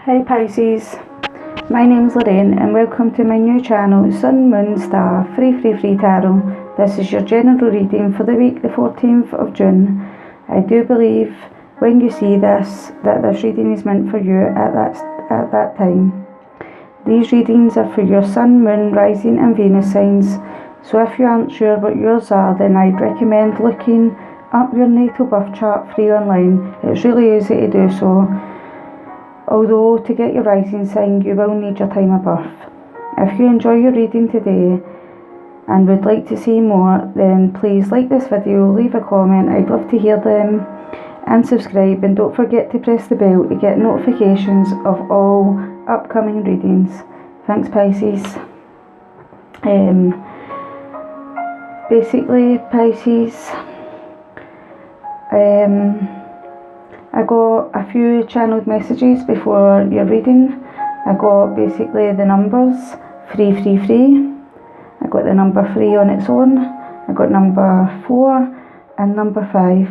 Hey Pisces, my name is Lorraine and welcome to my new channel Sun, Moon, Star, Free Tarot. This is your general reading for the week the 14th of June. I do believe when you see this that this reading is meant for you at that time. These readings are for your Sun, Moon, Rising and Venus signs, so if you aren't sure what yours are, then I'd recommend looking up your natal birth chart free online. It's really easy to do so. Although to get your rising sign you will need your time of birth. If you enjoy your reading today and would like to see more, then please like this video, leave a comment, I'd love to hear them, and subscribe, and don't forget to press the bell to get notifications of all upcoming readings. Thanks Pisces. Basically Pisces, I got a few channeled messages before your reading. I got basically the numbers 333. I got the number 3 on its own. I got number 4 and number 5.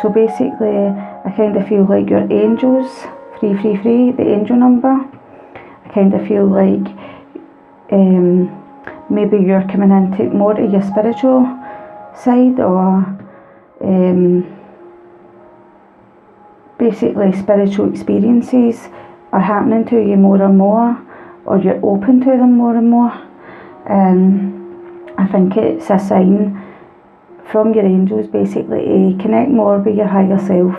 So basically I kind of feel like your angels, 333, the angel number. I kind of feel like maybe you're coming into more to your spiritual side, or basically spiritual experiences are happening to you more and more, or you're open to them more and more. I think it's a sign from your angels basically to connect more with your higher self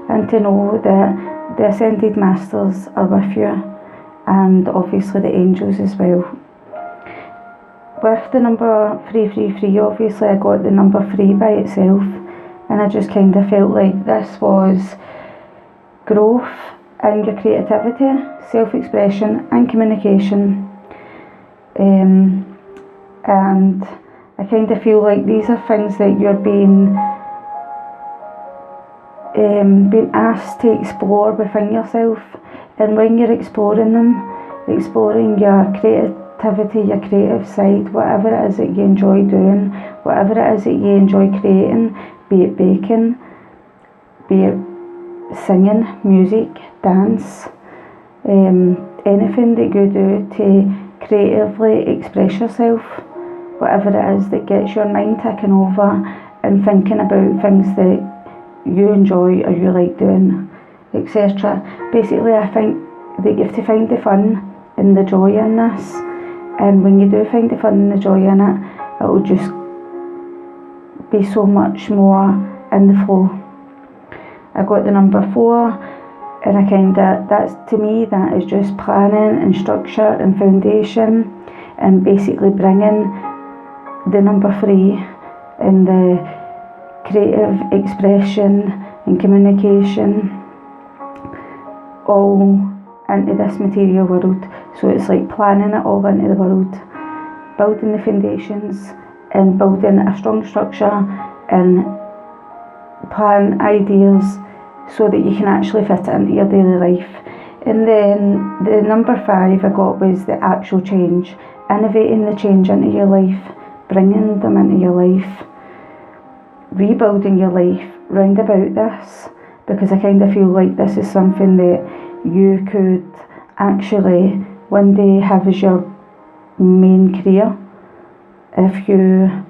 and to know that the ascended masters are with you, and obviously the angels as well. With the number 333, obviously I got the number 3 by itself, and I just kind of felt like this was growth in your creativity, self-expression and communication. And I kind of feel like these are things that you're being asked to explore within yourself, and when you're exploring them, exploring your creativity, your creative side, whatever it is that you enjoy doing, whatever it is that you enjoy creating, be it baking, be it singing, music, dance, anything that you do to creatively express yourself, whatever it is that gets your mind ticking over and thinking about things that you enjoy or you like doing, etc. Basically I think that you have to find the fun and the joy in this, and when you do find the fun and the joy in it, it will just be so much more in the flow. I got the number 4, and I that's, to me, that is just planning and structure and foundation, and basically bringing the number 3 and the creative expression and communication all into this material world. So it's like planning it all into the world, building the foundations and building a strong structure and plan ideas so that you can actually fit it into your daily life. And then the number 5 I got was the actual change, innovating the change into your life, bringing them into your life, rebuilding your life round about this, because I kind of feel like this is something that you could actually one day have as your main career if you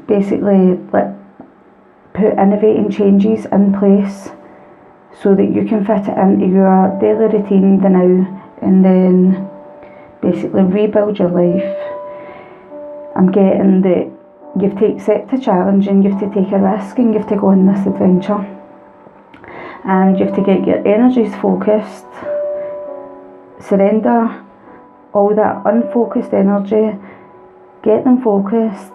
basically put innovating changes in place so that you can fit it into your daily routine the now, and then basically rebuild your life. I'm getting that you have to accept a challenge, and you have to take a risk, and you have to go on this adventure, and you have to get your energies focused, surrender all that unfocused energy, get them focused.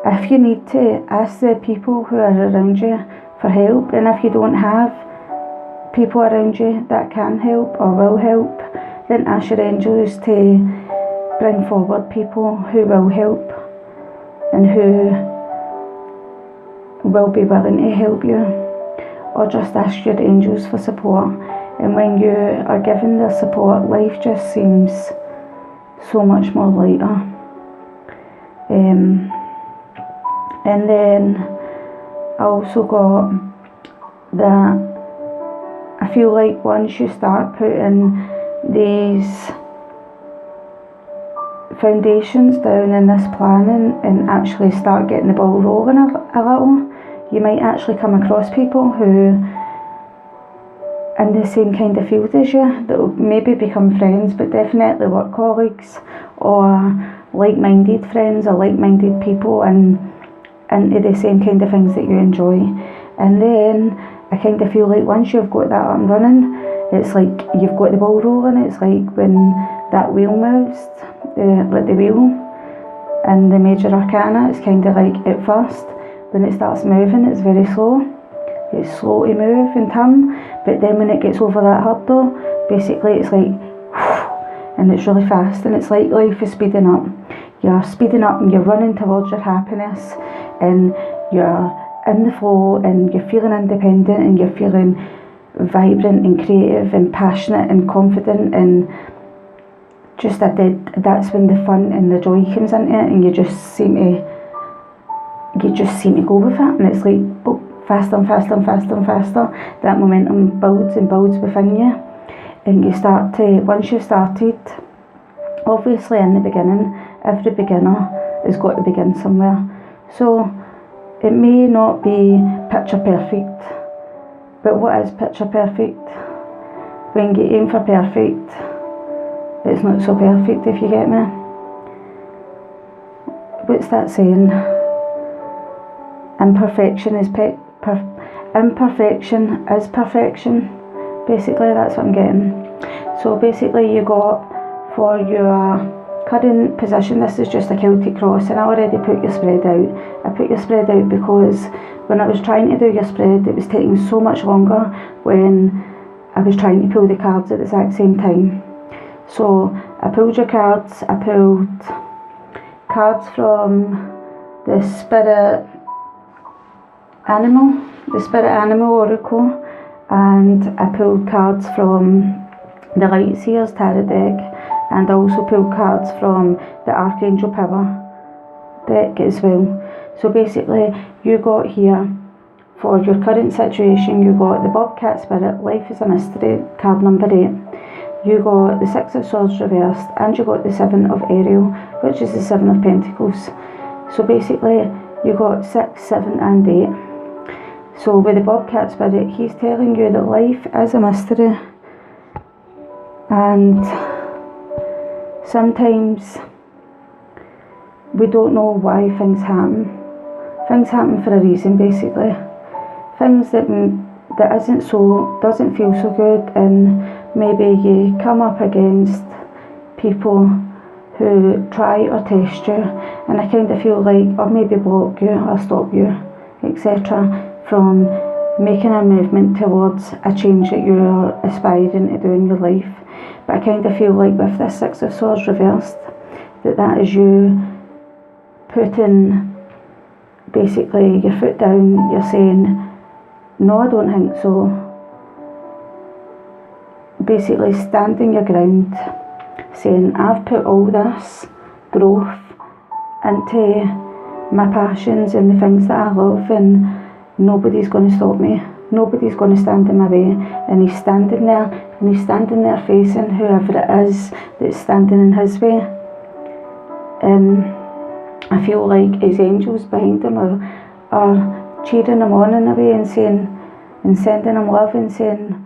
If you need to, ask the people who are around you for help, and if you don't have people around you that can help or will help, then ask your angels to bring forward people who will help and who will be willing to help you, or just ask your angels for support. And when you are given their support, life just seems so much more lighter. And then I also got that I feel like once you start putting these foundations down in this planning and actually start getting the ball rolling a little, you might actually come across people who in the same kind of field as you that will maybe become friends, but definitely work colleagues or like-minded friends or like-minded people and into the same kind of things that you enjoy. And then I kind of feel like once you've got that up and running, it's like you've got the ball rolling. It's like when that wheel moves, like the wheel and the major arcana, it's kind of like at first when it starts moving it's very slow. It's slow to move and turn, but then when it gets over that hurdle, basically it's like and it's really fast, and it's like life is speeding up. You're speeding up and you're running towards your happiness, and you're in the flow, and you're feeling independent, and you're feeling vibrant and creative and passionate and confident, and just that's when the fun and the joy comes into it, and you just seem to go with it, and it's like boop, faster and faster and faster and faster. That momentum builds and builds within you, and you start to, once you've started, obviously in the beginning, every beginner has got to begin somewhere. So it may not be picture perfect, but what is picture perfect? When you aim for perfect, it's not so perfect, if you get me. What's that saying? Imperfection is perfection. Basically, that's what I'm getting. So basically, you got for your current position, this is just a Celtic cross, and I already put your spread out. I put your spread out because when I was trying to do your spread, it was taking so much longer when I was trying to pull the cards at the exact same time. So I pulled your cards. I pulled cards from the Spirit Animal Oracle, and I pulled cards from the Light Seers Tarot deck, and I also pulled cards from the Archangel Power deck as well. So basically, you got here for your current situation, you got the Bobcat Spirit, Life is a Mystery, card number 8. You got the Six of Swords reversed, and you got the Seven of Ariel, which is the Seven of Pentacles. So basically, you got 6, 7 and 8. So with the Bobcat Spirit, he's telling you that life is a mystery, and sometimes we don't know why things happen. Things happen for a reason, basically. Things that doesn't feel so good, and maybe you come up against people who try or test you, and I kind of feel like, or maybe block you or stop you, etc., from making a movement towards a change that you're aspiring to do in your life. But I kind of feel like with this Six of Swords reversed, that is you putting basically your foot down. You're saying, no, I don't think so. Basically standing your ground, saying, I've put all this growth into my passions and the things that I love, and nobody's going to stop me. Nobody's going to stand in my way. And he's standing there facing whoever it is that's standing in his way. And I feel like his angels behind him are cheering him on in a way, and saying, and sending him love and saying,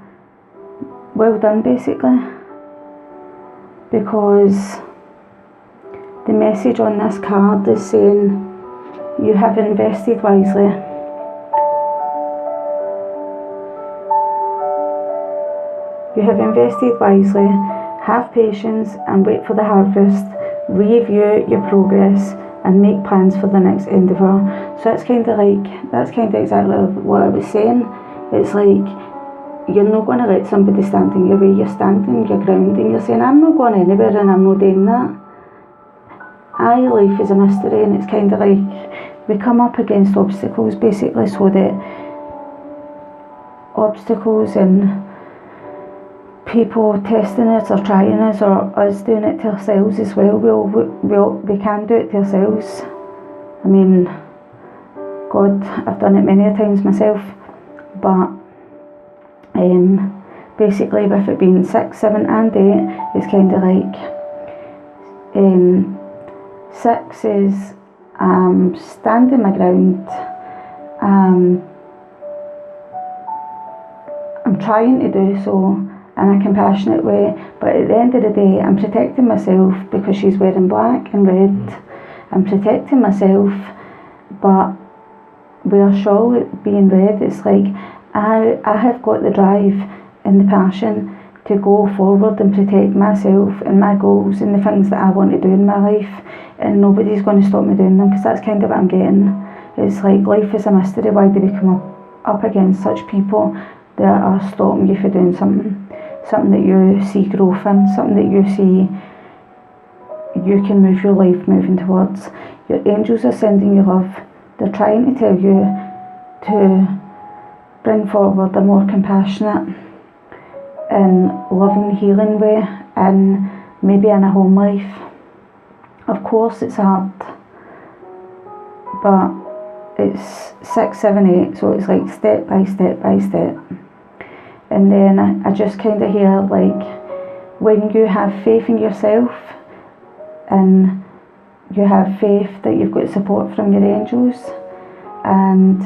well done, basically. Because the message on this card is saying, you have invested wisely. You have invested wisely. Have patience and wait for the harvest. Review your progress and make plans for the next endeavour. So that's kind of exactly what I was saying. It's like, you're not going to let somebody stand in your way. You're standing your ground and you're saying, I'm not going anywhere and I'm not doing that. Life is a mystery, and it's kind of like we come up against obstacles, basically, so that obstacles and people testing us or trying us, or us doing it to ourselves as well. We can do it to ourselves. I mean, God, I've done it many times myself, but basically with it being 6, 7 and 8, it's kind of like 6 is standing my ground, I'm trying to do so in a compassionate way, but at the end of the day I'm protecting myself because she's wearing black and red. I'm protecting myself, but with her shawl being red, it's like I have got the drive and the passion to go forward and protect myself and my goals and the things that I want to do in my life, and nobody's going to stop me doing them, because that's kind of what I'm getting. It's like life is a mystery. Why do we come up against such people that are stopping you for doing something that you see growth in, something that you see you can move your life moving towards? Your angels are sending you love. They're trying to tell you to bring forward a more compassionate and loving, healing way, and maybe in a home life. Of course it's hard, but it's 6, 7, 8, so it's like step by step by step. And then I just kind of hear like, when you have faith in yourself and you have faith that you've got support from your angels, and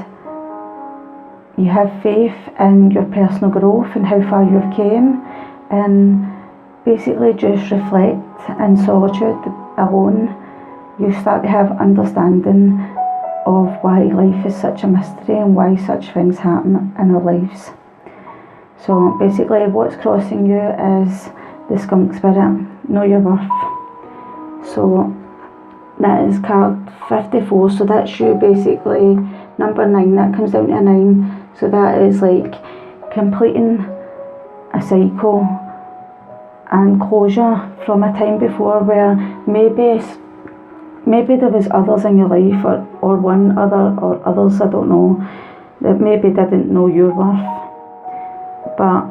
you have faith in your personal growth and how far you've came, and basically just reflect in solitude alone, you start to have understanding of why life is such a mystery and why such things happen in our lives. So basically what's crossing you is the skunk spirit, know your worth. So that is card 54, so that's you basically, number 9, that comes down to a 9, so that is like completing a cycle and closure from a time before where maybe there was others in your life, or one other, or others, I don't know, that maybe didn't know your worth. But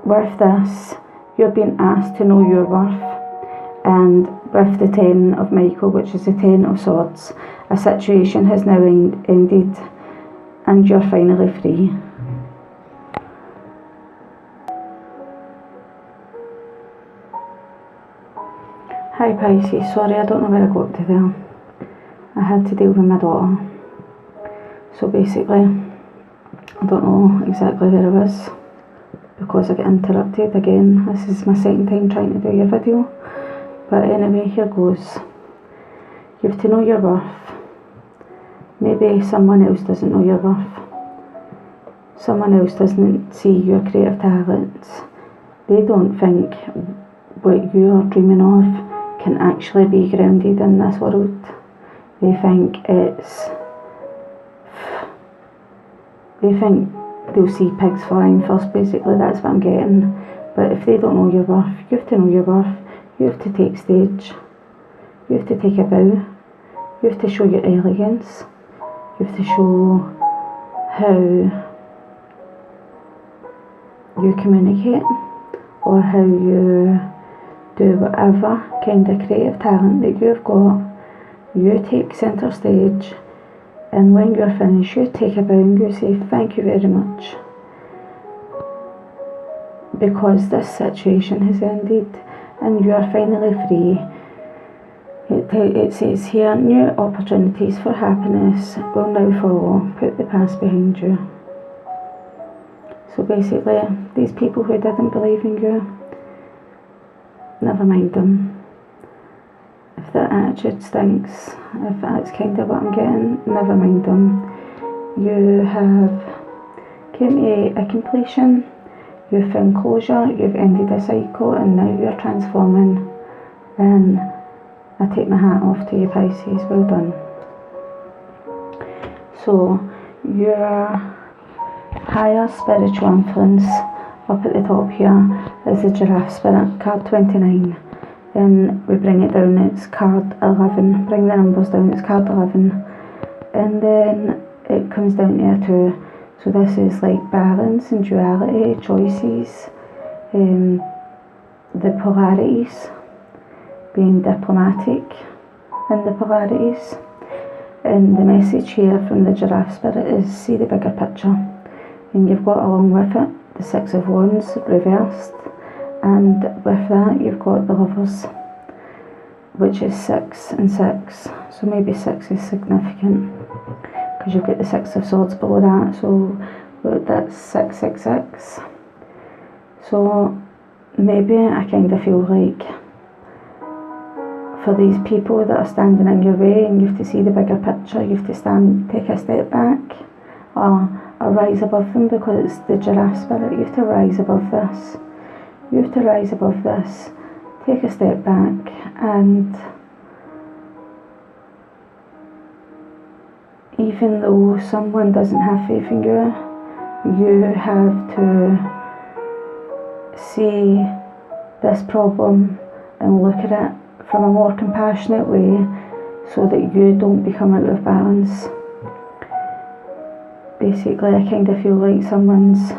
with this, you're being asked to know your worth. And with the 10 of Michael, which is the 10 of Swords, a situation has now ended and you're finally free. Hi Pisces, sorry I don't know where I got to there. I had to deal with my daughter. So basically, I don't know exactly where I was because I get interrupted again. This is my second time trying to do your video. But anyway, here goes. You have to know your worth. Maybe someone else doesn't know your worth. Someone else doesn't see your creative talents. They don't think what you are dreaming of can actually be grounded in this world. They think they'll see pigs flying first, basically. That's what I'm getting. But if they don't know your worth, you have to know your worth. You have to take stage. You have to take a bow. You have to show your elegance. You have to show how you communicate, or how you do whatever kind of creative talent that you've got. You take centre stage, and when you're finished, you take a bow and you say thank you very much, because this situation has ended and you are finally free. It says here, new opportunities for happiness will now follow. Put the past behind you. So basically, these people who didn't believe in you, never mind them. If their attitude stinks, if that's kind of what I'm getting, never mind them. You have came to a completion, you've found closure, you've ended a cycle, and now you're transforming. And I take my hat off to you, Pisces, well done. So your higher spiritual influence up at the top here is the Giraffe Spirit, card 29. Then we bring it down, it's card 11. Bring the numbers down, it's card 11. And then it comes down to a 2. So this is like balance and duality, choices, the polarities, being diplomatic in the polarities. And the message here from the Giraffe Spirit is see the bigger picture. And you've got along with it the Six of Wands reversed, and with that you've got the Lovers, which is 6 and 6, so maybe 6 is significant because you've got the Six of Swords below that, so that's 666. So maybe I kind of feel like for these people that are standing in your way, and you have to see the bigger picture, you have to take a step back, or rise above them, because it's the giraffe spirit. You have to rise above this. You have to rise above this. Take a step back, and even though someone doesn't have faith in you, you have to see this problem and look at it from a more compassionate way, so that you don't become out of balance. Basically, I kind of feel like someone's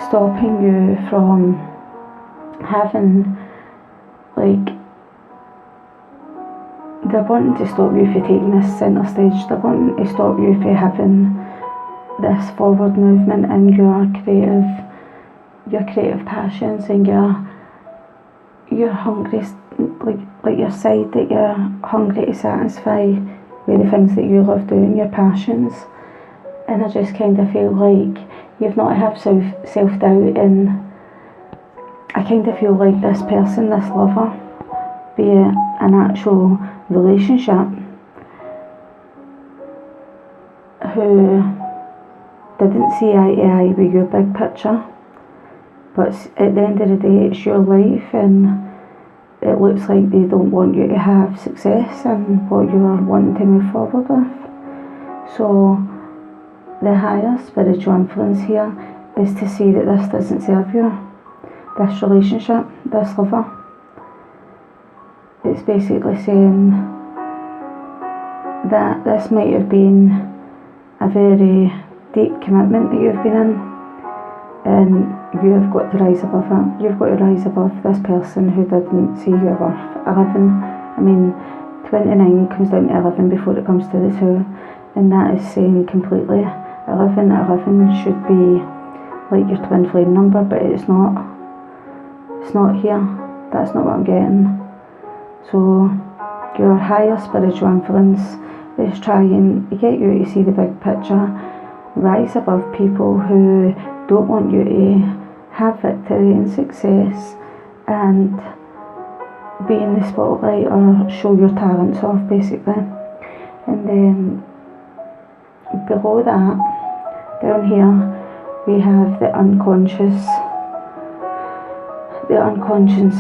stopping you from having, like, they're wanting to stop you from taking this centre stage. They're wanting to stop you from having this forward movement in your creative passions and your hungry, like your side that you're hungry to satisfy with the things that you love doing, your passions. And I just kind of feel like you've not have self-doubt, and I kind of feel like this person, this lover, be it an actual relationship, who didn't see eye to eye with your big picture, but at the end of the day it's your life, and it looks like they don't want you to have success in what you're wanting to move forward with. So the higher spiritual influence here is to see that this doesn't serve you, this relationship, this lover. It's basically saying that this might have been a very deep commitment that you've been in, and you have got to rise above it. You've got to rise above this person who didn't see your worth. 11, I mean 29 comes down to 11 before it comes to the 2, and that is saying completely 11 should be like your twin flame number, but it's not here. That's not what I'm getting. So your higher spiritual influence is trying to get you to see the big picture, rise above people who don't want you to have victory and success and be in the spotlight or show your talents off, basically. And then below that, down here, we have the unconscious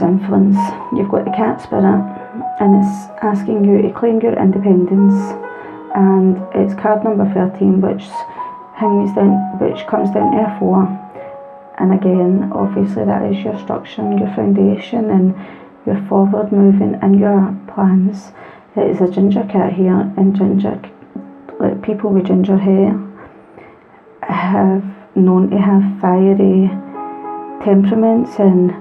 influence. You've got the cat spirit, and it's asking you to claim your independence, and it's card number 13, which comes down to a 4. And again, obviously that is your structure, your foundation, and your forward moving and your plans. It is a ginger cat here, and like people with ginger hair have known to have fiery temperaments and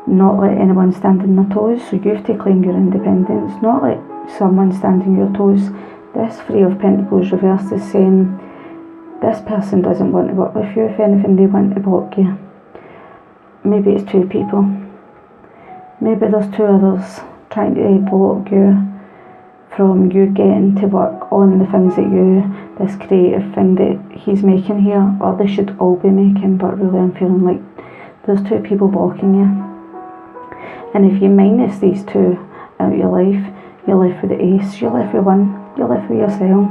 not let anyone stand on their toes. So you have to claim your independence, not let someone stand on your toes. This Three of Pentacles reversed is saying this person doesn't want to work with you. If anything, they want to block you. Maybe it's 2 people. Maybe there's 2 others trying to block you from you getting to work on the things that this creative thing that he's making here, or they should all be making, but really I'm feeling like there's 2 people blocking you. And if you minus these 2 out of your life, you're left with the Ace, you're left with 1, you're left with yourself.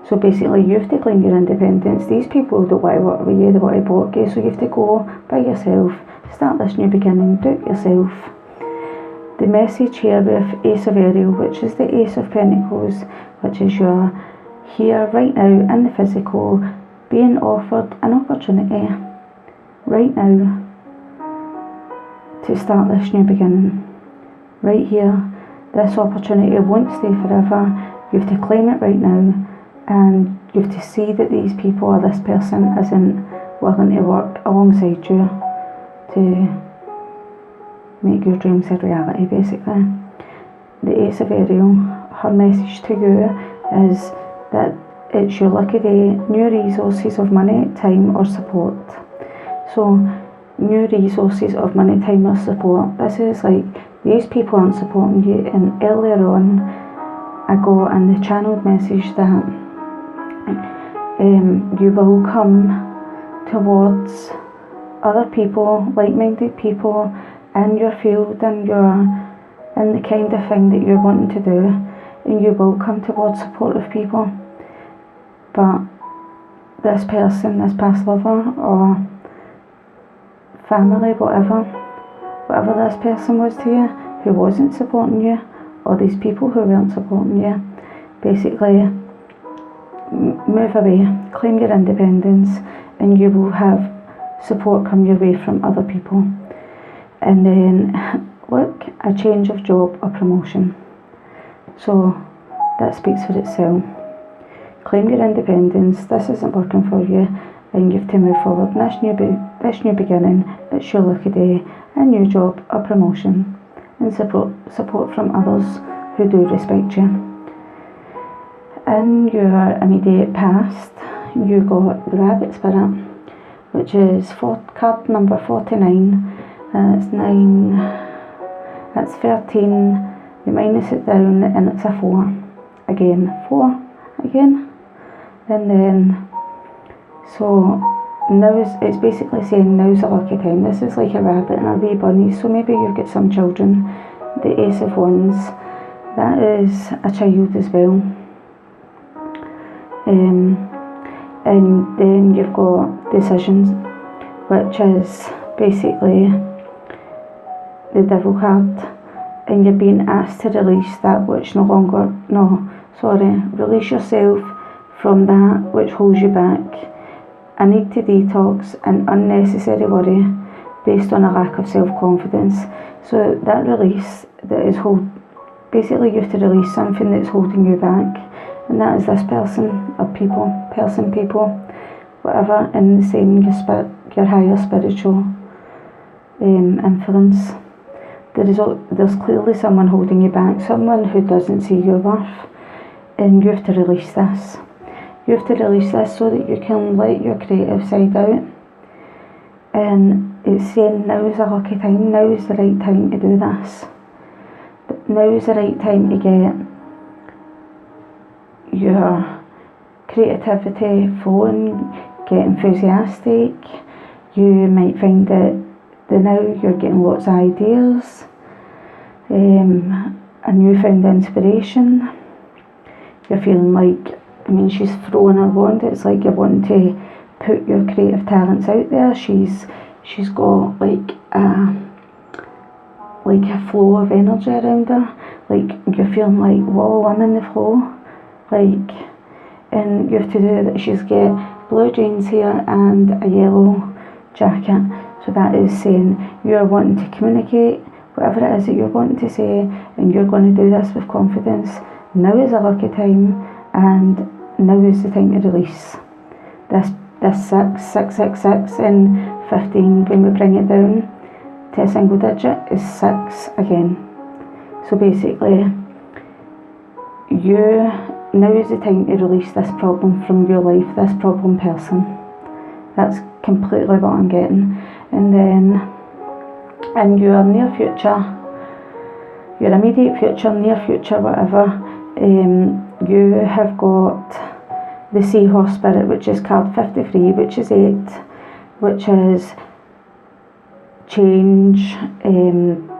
So basically you have to claim your independence. These people don't want to work with you, they want to block you, so you have to go by yourself, start this new beginning, do it yourself. The message here with Ace of Ariel, which is the Ace of Pentacles, which is your here, right now, in the physical, being offered an opportunity right now to start this new beginning. Right here, this opportunity won't stay forever. You have to claim it right now, and you have to see that these people or this person isn't willing to work alongside you to make your dreams a reality, basically. The Ace of Ariel, her message to you is that it's your lucky day, new resources of money, time or support. So new resources of money, time or support. This is like these people aren't supporting you, and earlier on I got in the channeled message that you will come towards other people, like-minded people in your field and the kind of thing that you're wanting to do, and you will come towards supportive people. But this person, this past lover or family, whatever this person was to you, who wasn't supporting you, or these people who weren't supporting you, basically move away, claim your independence, and you will have support come your way from other people. And then look, a change of job or promotion. So that speaks for itself. Claim your independence. This isn't working for you, and you have to move forward. This new beginning, it's your lucky day, a new job or promotion, and support from others who do respect you. In your immediate past, you got the Rabbit Spirit, which is card number 49. It's 9, that's 13, you minus it down and it's a 4. Again, 4 again. And then, so now it's basically saying now's a lucky time. This is like a rabbit and a wee bunny, so maybe you've got some children. The Ace of Wands, that is a child as well. And then you've got decisions, which is basically the Devil card, and you're being asked to release that which release yourself from that which holds you back. A need to detox and unnecessary worry based on a lack of self-confidence. So that release that is basically you have to release something that's holding you back, and that is this person or people, whatever, in the same your higher spiritual influence. There's clearly someone holding you back, someone who doesn't see your worth, and you have to release this. You have to release this so that you can let your creative side out. And it's saying now is a lucky time, now is the right time to do this. Now is the right time to get your creativity flowing, get enthusiastic. You might find that now you're getting lots of ideas, a newfound inspiration. You're feeling like, she's throwing her wand. It's like you're wanting to put your creative talents out there. She's got like a flow of energy around her. Like you're feeling like, whoa, I'm in the flow. Like, and you have to do that. She's got blue jeans here and a yellow jacket. So that is saying you're wanting to communicate whatever it is that you're wanting to say, and you're going to do this with confidence. Now is a lucky time, and now is the time to release. This 666 and 15, when we bring it down to a single digit, is 6 again. So basically, now is the time to release this problem from your life, this problem person. That's completely what I'm getting. And then in your near future, your immediate future, near future, whatever, you have got the Seahorse Spirit, which is card 53, which is 8, which is change,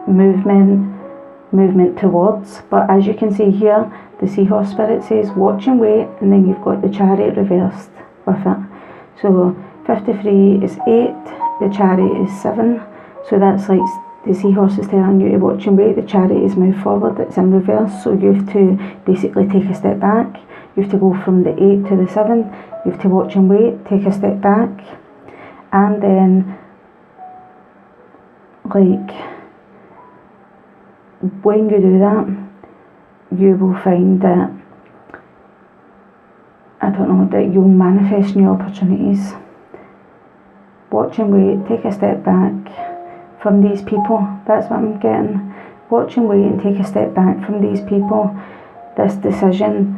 movement towards. But as you can see here, the Seahorse Spirit says watch and wait, and then you've got the Chariot reversed with it. So 53 is 8, the Chariot is 7, so that's like the Seahorse is telling you to watch and wait. The Chariot is move forward, it's in reverse, so you have to basically take a step back. You have to go from the 8 to the 7, you have to watch and wait, take a step back, and then like when you do that, you will find that that you'll manifest new opportunities. Watch and wait, take a step back from these people. That's what I'm getting. Watch and wait and take a step back from these people. This decision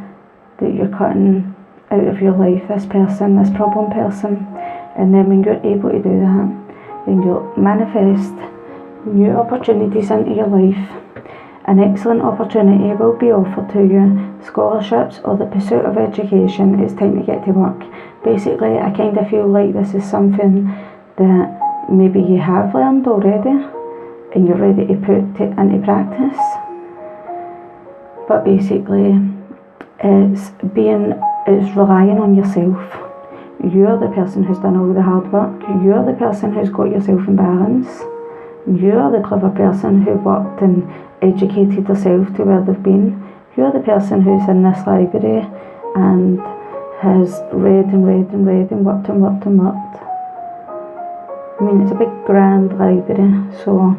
that you're cutting out of your life, this person, this problem person. And then when you're able to do that, then you'll manifest new opportunities into your life. An excellent opportunity will be offered to you, scholarships or the pursuit of education. It's time to get to work. Basically, I kind of feel like this is something that maybe you have learned already and you're ready to put it into practice. But basically, it's relying on yourself. You're the person who's done all the hard work. You're the person who's got yourself in balance. You're the clever person who worked and educated herself to where they've been. You're the person who's in this library and has read and read and read and worked and worked and worked. I mean, it's a big grand library, so,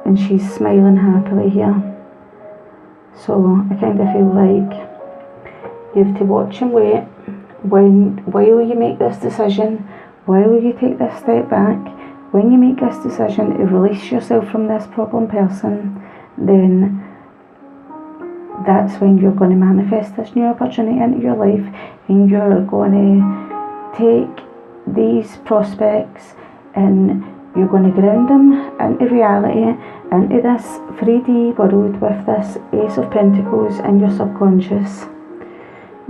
and she's smiling happily here. So I kind of feel like you have to watch and wait while you make this decision, while you take this step back. When you make this decision to release yourself from this problem person, then that's when you're going to manifest this new opportunity into your life, and you're going to take these prospects and you're going to ground them into reality, into this 3D world with this Ace of Pentacles in your subconscious.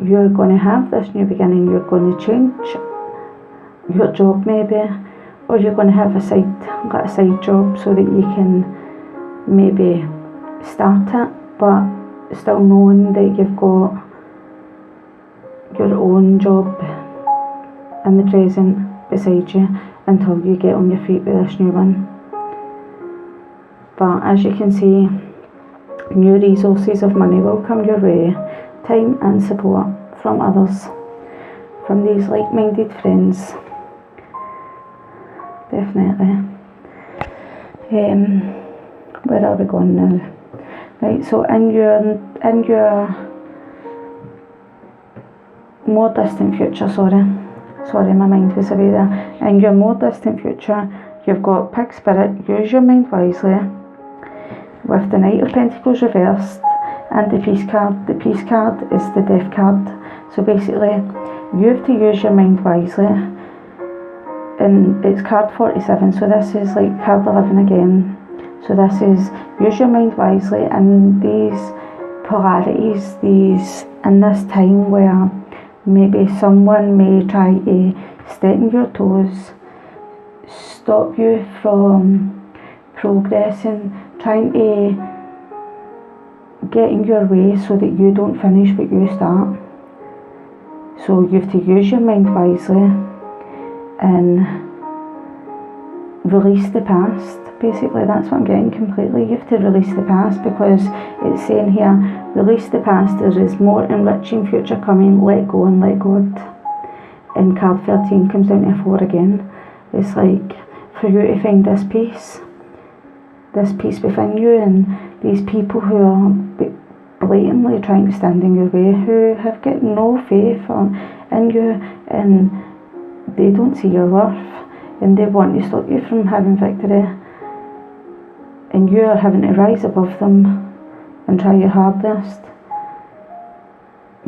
You're going to have this new beginning. You're going to change your job maybe, or you're going to have a side job so that you can maybe start it, but still knowing that you've got your own job in the present beside you until you get on your feet with this new one. But as you can see, new resources of money will come your way, time and support from others, from these like-minded friends. Definitely. Where are we going now? Right, so in your more distant future, sorry, my mind was away there. In your more distant future, you've got Pig Spirit, use your mind wisely, with the Knight of Pentacles reversed and the Peace card. The Peace card is the Death card. So basically, you have to use your mind wisely. And it's card 47, so this is like card 11 again. So this is use your mind wisely, and these polarities, in this time where maybe someone may try to step on your toes, stop you from progressing, trying to get in your way so that you don't finish what you start. So you have to use your mind wisely and release the past. Basically, that's what I'm getting completely. You have to release the past, because it's saying here, release the past, there is more enriching future coming, let go and let God. And card 13 comes down to 4 again. It's like for you to find this peace within you, and these people who are blatantly trying to stand in your way, who have got no faith in you, and they don't see your worth, and they want to stop you from having victory, and you are having to rise above them and try your hardest.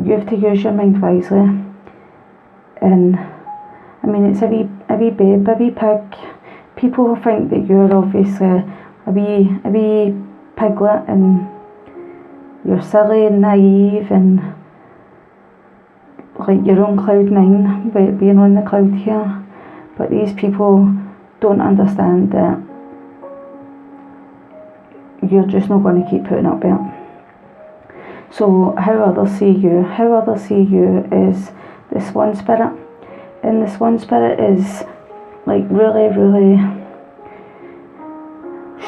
You have to use your mind wisely. And I mean, it's a wee babe, a wee pig. People think that you're obviously a wee piglet, and you're silly and naive and like you're on cloud 9 by being on the cloud here. But these people don't understand that you're just not going to keep putting up with it. So how others see you is the Swan Spirit. And the Swan Spirit is like really, really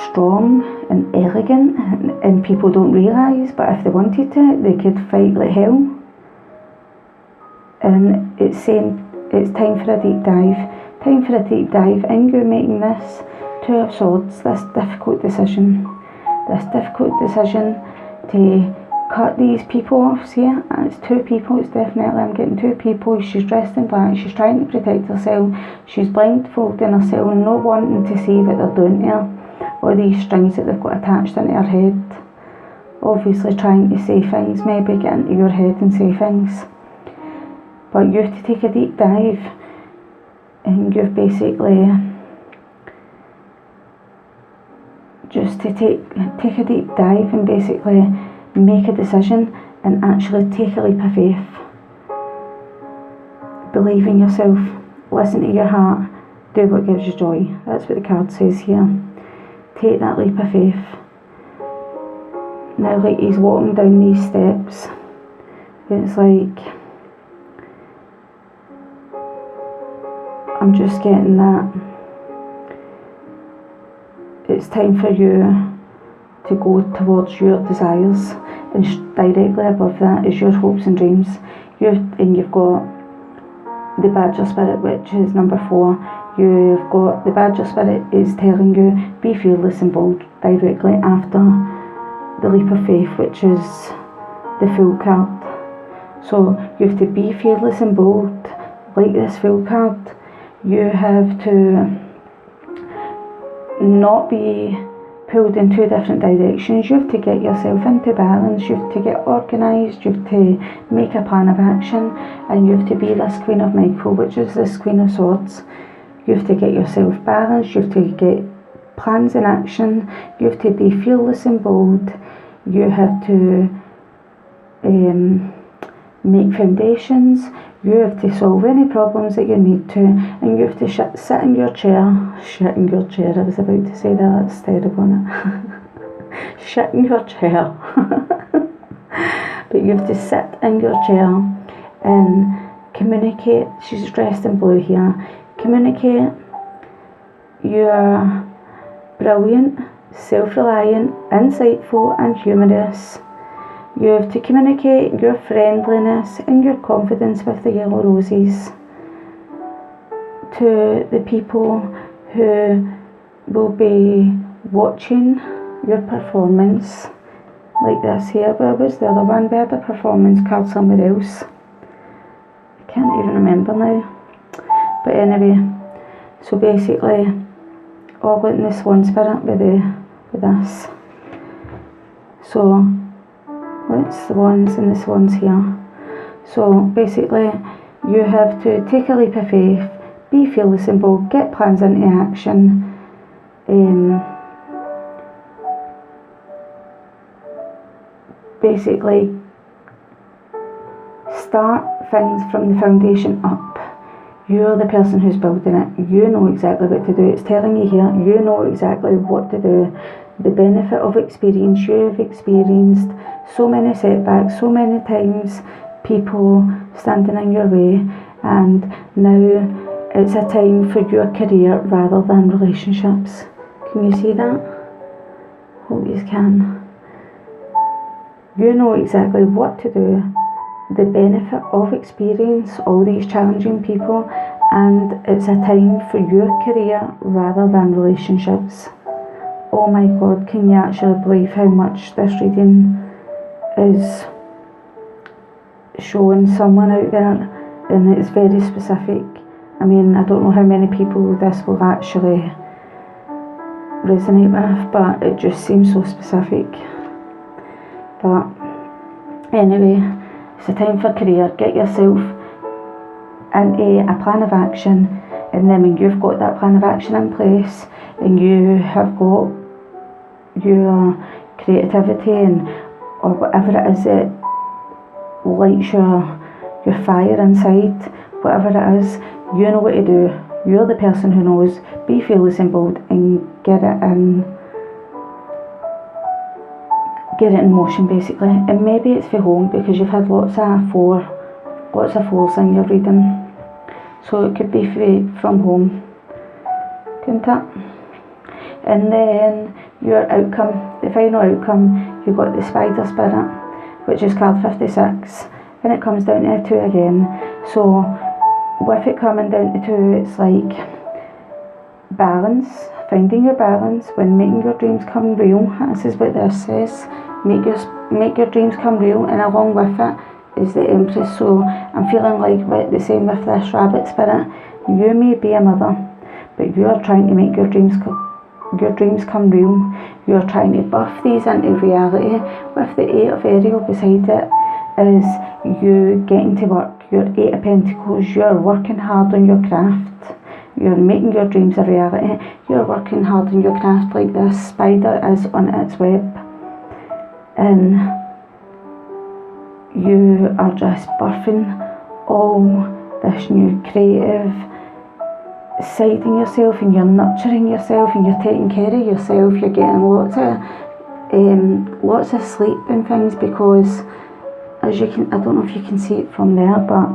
strong and elegant, and people don't realise, but if they wanted to, they could fight like hell. And it's saying it's time for a deep dive. And you're making this Two of Swords, this difficult decision to cut these people off here. And it's two people, it's definitely, I'm getting two people. She's dressed in black, she's trying to protect herself, she's blindfolding herself and not wanting to see what they're doing to her, or these strings that they've got attached into her head. Obviously trying to say things, maybe get into your head and say things. But you have to take a deep dive and you've basically just to take a deep dive and basically make a decision and actually take a leap of faith. Believe in yourself, listen to your heart, do what gives you joy. That's what the card says here. Take that leap of faith. Now, like he's walking down these steps, it's like, I'm just getting that it's time for you to go towards your desires, and directly above that is your hopes and dreams. You've got the Badger Spirit, which is number 4. You've got the Badger Spirit is telling you, be fearless and bold, directly after the leap of faith, which is the Fool card. So you have to be fearless and bold, like this Fool card. You have to not be pulled in 2 different directions. You have to get yourself into balance, you have to get organised, you have to make a plan of action, and you have to be this Queen of Michael, which is this Queen of Swords. You have to get yourself balanced, you have to get plans in action, you have to be fearless and bold, you have to make foundations, you have to solve any problems that you need to, and you have to sit in your chair. Shit in your chair, I was about to say that, that's terrible, isn't it? Shit in your chair. But you have to sit in your chair and communicate. She's dressed in blue here. Communicate. You're brilliant, self-reliant, insightful and humorous. You have to communicate your friendliness and your confidence with the yellow roses to the people who will be watching your performance. Like this here, where was the other one? We had a performance card somewhere else. I can't even remember now. But anyway, so basically, all in this one spirit with this. So, it's the ones and this one's here. So basically, you have to take a leap of faith, be fearless and bold, get plans into action, basically start things from the foundation up. You're the person who's building it. You know exactly what to do. It's telling you here, you know exactly what to do. The benefit of experience, you've experienced so many setbacks, so many times people standing in your way, and now it's a time for your career rather than relationships. Can you see that? Hope you can. You know exactly what to do, the benefit of experience all these challenging people, and it's a time for your career rather than relationships. Oh my God, can you actually believe how much this reading is showing someone out there, and it's very specific. I mean, I don't know how many people this will actually resonate with, but it just seems so specific. But anyway, it's a time for career. Get yourself into a plan of action, and then when you've got that plan of action in place and you have got your creativity and or whatever it is that lights your fire inside, whatever it is, you know what to do. You're the person who knows. Be fearless and bold and get it in motion basically. And maybe it's for home, because you've had lots of fours in your reading, so it could be from home, couldn't it? And then your outcome, the final outcome, you've got the Spider Spirit, which is card 56, and it comes down to 2 again. So with it coming down to 2, it's like balance, finding your balance when making your dreams come real. This is what this says. Make your dreams come real, and along with it is the Empress. So I'm feeling like the same with this Rabbit Spirit. You may be a mother, but you are trying to make your dreams come real. You are trying to birth these into reality. With the 8 of Ariel beside it is you getting to work. Your 8 of Pentacles, you're working hard on your craft. You're making your dreams a reality. You're working hard in your craft like this spider is on its web. And you are just birthing all this new creative side in yourself, and you're nurturing yourself, and you're taking care of yourself. You're getting lots of sleep and things, because as you can, I don't know if you can see it from there, but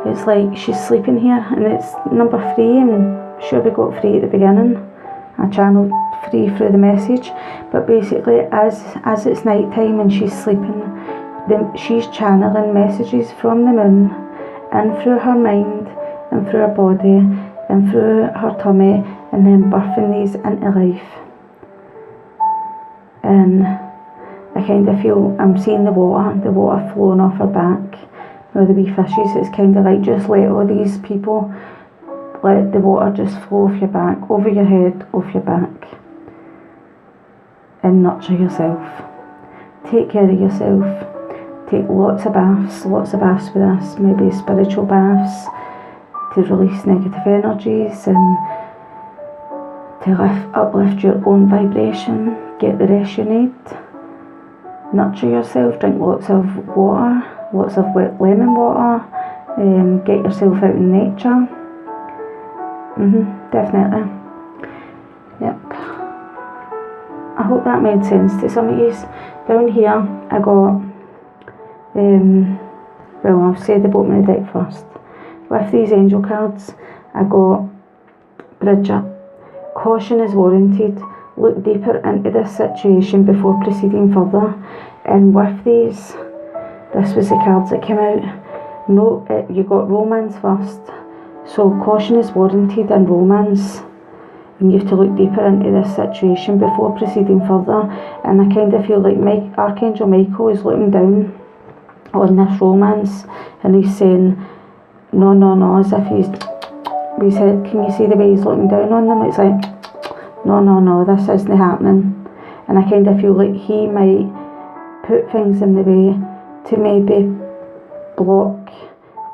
it's like she's sleeping here, and it's number 3, and sure we got 3 at the beginning. I channeled 3 through the message, but basically as it's night time and she's sleeping, then she's channeling messages from the moon and through her mind and through her body and through her tummy, and then birthing these into life. And I kind of feel, I'm seeing the water flowing off her back, with the wee fishes. It's kind of like, just let all these people, let the water just flow off your back, over your head, off your back, and nurture yourself. Take care of yourself. Take lots of baths with us, maybe spiritual baths, to release negative energies and to uplift your own vibration. Get the rest you need. Nurture yourself. Drink lots of water, lots of wet lemon water. Get yourself out in nature. Definitely. Yep. I hope that made sense to some of you. Down here I got, well, I'll say the bottom of the deck first. With these angel cards, I got Bridget. Caution is warranted. Look deeper into this situation before proceeding further. And with these, this was the cards that came out. No, you got romance first. So caution is warranted and romance. And you have to look deeper into this situation before proceeding further. And I kind of feel like Archangel Michael is looking down on this romance, and he's saying, no, as if he's head. Can you see the way he's looking down on them? It's like, no, this isn't happening. And I kind of feel like he might put things in the way to maybe block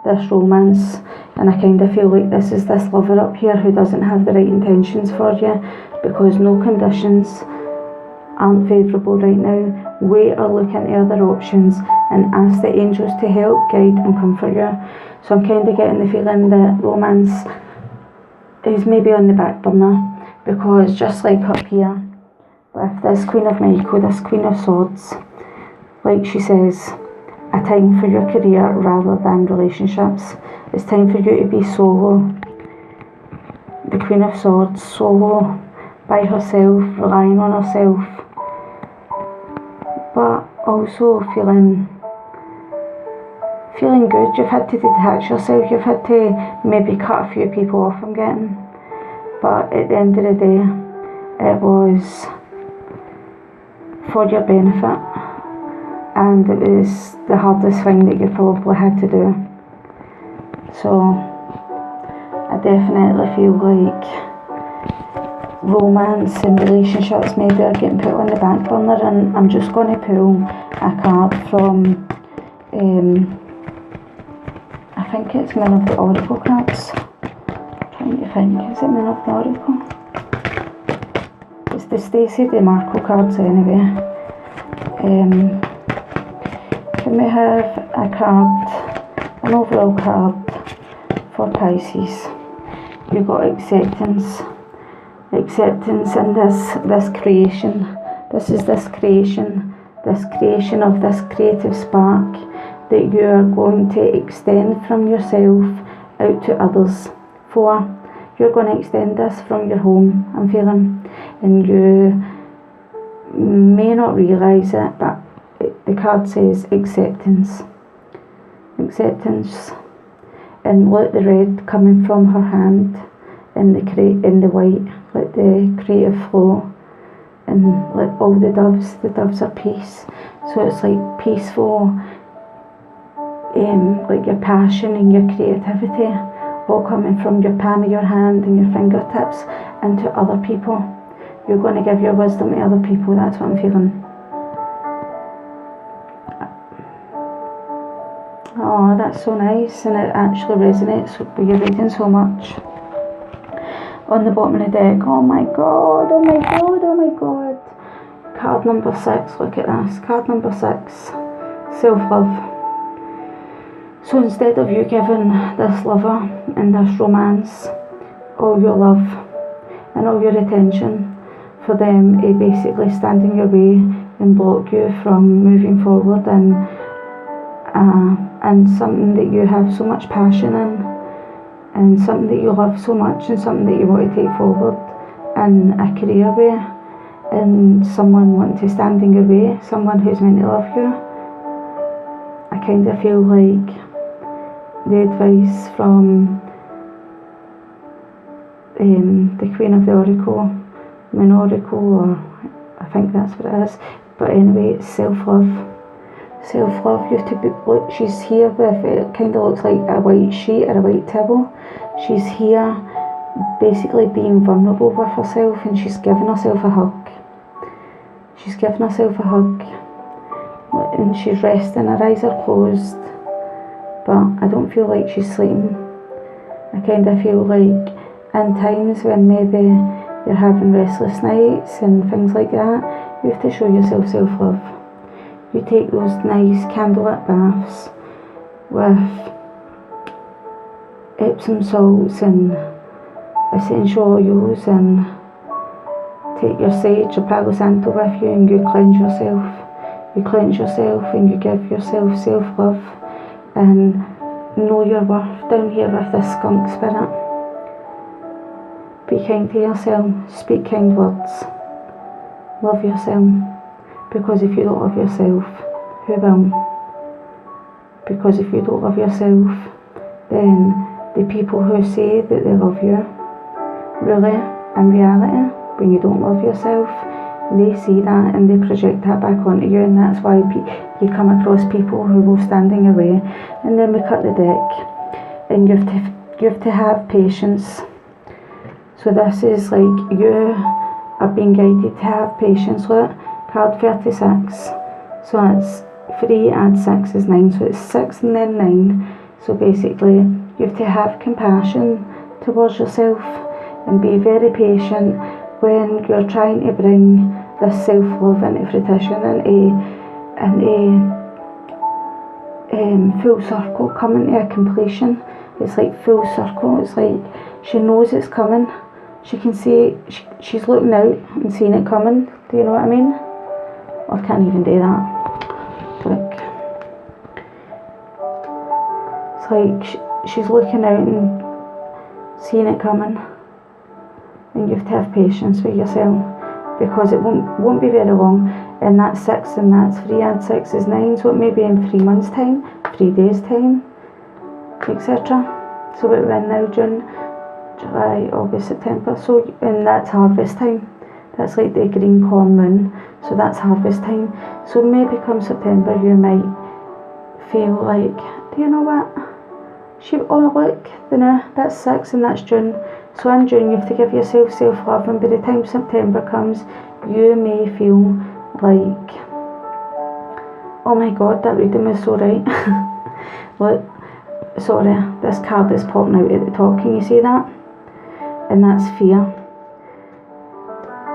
this romance. And I kind of feel like this is this lover up here who doesn't have the right intentions for you, because no conditions aren't favourable right now. Wait or look into other options and ask the angels to help, guide and comfort you. So I'm kind of getting the feeling that romance is maybe on the back burner, because just like up here with this Queen of Michael, this Queen of Swords, like she says, a time for your career rather than relationships. It's time for you to be solo. The Queen of Swords, solo, by herself, relying on herself, but also feeling good. You've had to detach yourself. You've had to maybe cut a few people off from getting. But at the end of the day, it was for your benefit. And it was the hardest thing that you probably had to do. So I definitely feel like romance and relationships maybe are getting put on the back burner, and I'm just going to pull a card from I think it's one of the Oracle cards. I'm trying to think, is it one of the Oracle? It's the Stacey DeMarco cards anyway. Can we have a card, an overall card for Pisces? You've got acceptance and this creation. This is this creation of this creative spark that you are going to extend from yourself out to others. You're going to extend this from your home, I'm feeling, and you may not realise it, but the card says acceptance, and let the red coming from her hand in the white, let the creative flow, and let all the doves are peace. So it's like peaceful, like your passion and your creativity all coming from your palm of your hand and your fingertips into other people. You're going to give your wisdom to other people. That's what I'm feeling. Oh, that's so nice, and it actually resonates with your reading so much. on the bottom of the deck. Oh my god, oh my god, oh my god. Card number 6, look at this. Card number 6, self-love. So instead of you giving this lover and this romance all your love and all your attention, for them to basically stand in your way and block you from moving forward and something that you have so much passion in, and something that you love so much, and something that you want to take forward in a career way, and someone wanting to stand in your way, someone who's meant to love you. I kind of feel like the advice from the Queen of the Oracle, Moon Oracle, or I think that's what it is. But anyway, it's self-love. Self-love. You have to be, look, she's here with, it kind of looks like a white sheet or a white towel. She's here basically being vulnerable with herself, and she's giving herself a hug. She's giving herself a hug, and she's resting. Her eyes are closed, but I don't feel like she's sleeping. I kind of feel like in times when maybe you're having restless nights and things like that, you have to show yourself self-love. You take those nice candlelit baths with Epsom salts and essential oils, and take your sage or Palo Santo with you, and you cleanse yourself. You cleanse yourself and you give yourself self-love, and know your worth down here with this skunk spirit. Be kind to yourself, speak kind words, love yourself, because if you don't love yourself, who will? Because if you don't love yourself, then the people who say that they love you, really, in reality, when you don't love yourself, they see that and they project that back onto you, and that's why you come across people who will stand in your way. And then we cut the deck, and you have to have patience. So this is like you are being guided to have patience. Look, card 36. So it's 3 add 6 is 9. So it's 6 and then 9. So basically you have to have compassion towards yourself and be very patient when you're trying to bring this self-love into fruition, into full circle, coming to a completion. It's like full circle. It's like she knows it's coming. She can see, she's looking out and seeing it coming. Do you know what I mean? I can't even do that. Like, it's like she's looking out and seeing it coming. And you have to have patience with yourself, because it won't be very long. And that's 6 and that's 3 add 6 is 9. So it may be in 3 months time, 3 days time, etc. So we're in now June, July, August, September. So, and that's harvest time. That's like the green corn moon. So that's harvest time. So maybe come September you might feel like, do you know what? Oh look, that's 6 and that's June. So in June you have to give yourself self-love, and by the time September comes, you may feel like, oh my god, that reading was so right. Look, sorry, this card is popping out at the top, can you see that? And that's fear.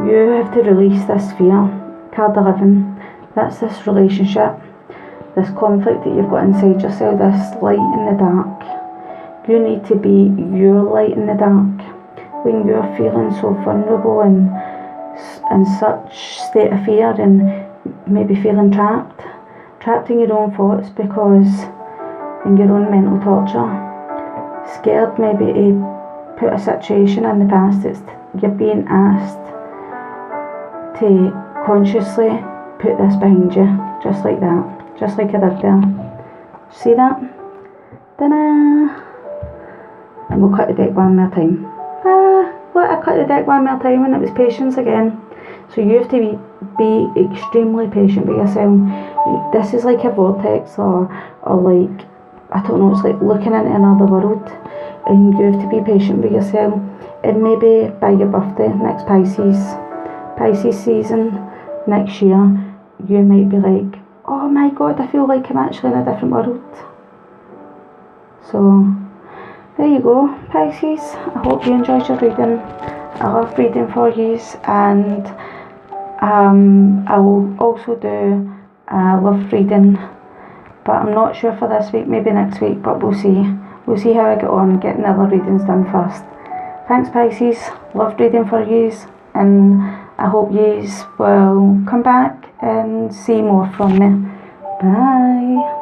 You have to release this fear. Card 11, that's this relationship, this conflict that you've got inside yourself, this light in the dark. You need to be your light in the dark. When you're feeling so vulnerable and in such state of fear, and maybe feeling trapped in your own thoughts, because in your own mental torture, scared maybe to put a situation in the past, you're being asked to consciously put this behind you, just like that, just like I did there. See that? Ta-da! And we'll cut the deck one more time. I cut the deck one more time, and it was patience again. So you have to be extremely patient with yourself. This is like a vortex, or like, I don't know, it's like looking into another world, and you have to be patient with yourself. And maybe by your birthday, next Pisces season next year, you might be like, oh my god, I feel like I'm actually in a different world. So there you go, Pisces. I hope you enjoyed your reading. I love reading for you, and I will also do love reading, but I'm not sure for this week, maybe next week, but we'll see. We'll see how I get on getting the other readings done first. Thanks, Pisces. Loved reading for you, and I hope you will come back and see more from me. Bye.